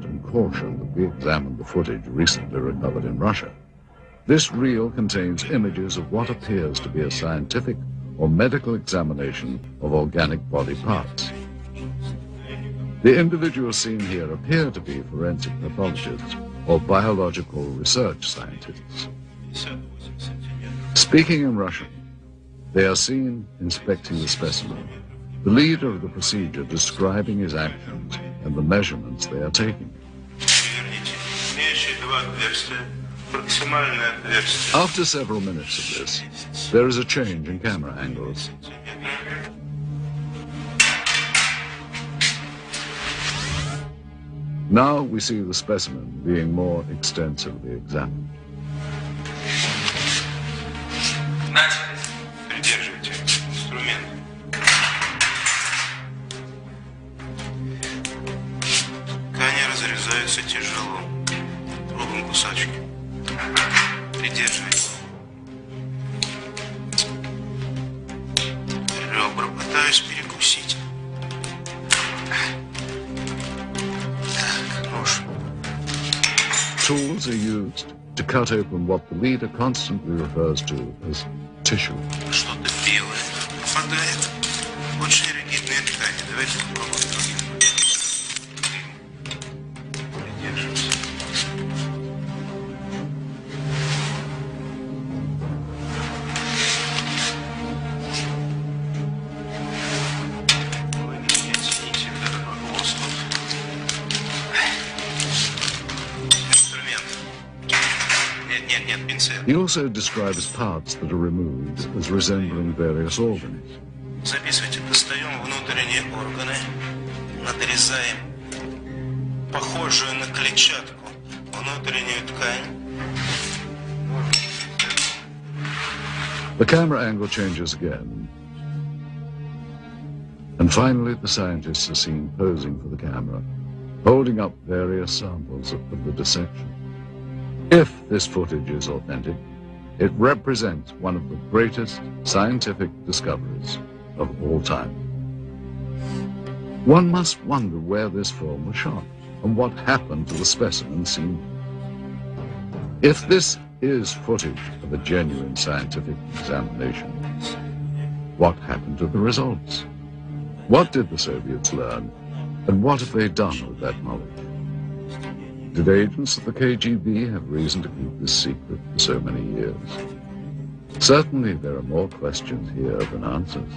and caution that we examined the footage recently recovered in Russia. This reel contains images of what appears to be a scientific or medical examination of organic body parts. The individuals seen here appear to be forensic pathologists or biological research scientists. Speaking in Russian, they are seen inspecting the specimen, the leader of the procedure describing his actions and the measurements they are taking. After several minutes of this, there is a change in camera angles. Now we see the specimen being more extensively examined. Ткани разрезаются тяжело, кругом кусачки. Придерживайте. Ребра пытаюсь перекусить. Так, нож. Tools are used to cut open what the leader constantly refers to as tissue. Что-то белое попадает. Очень ригидные ткани. Давайте попробуем другим. Придерживайся. Вы не оцените волос тут. Инструмент. Нет, пинцет. He also describes parts that are removed as resembling various organs. Записывайте, достаем внутренние органы, надрезаем похожую на клетчатку внутреннюю ткань. The camera angle changes again. And finally, the scientists are seen posing for the camera, holding up various samples of the dissection. If this footage is authentic, it represents one of the greatest scientific discoveries of all time. One must wonder where this film was shot and what happened to the specimen seen. If this is footage of a genuine scientific examination, what happened to the results? What did the Soviets learn, and what have they done with that knowledge? Did agents of the KGB have reason to keep this secret for so many years? Certainly there are more questions here than answers.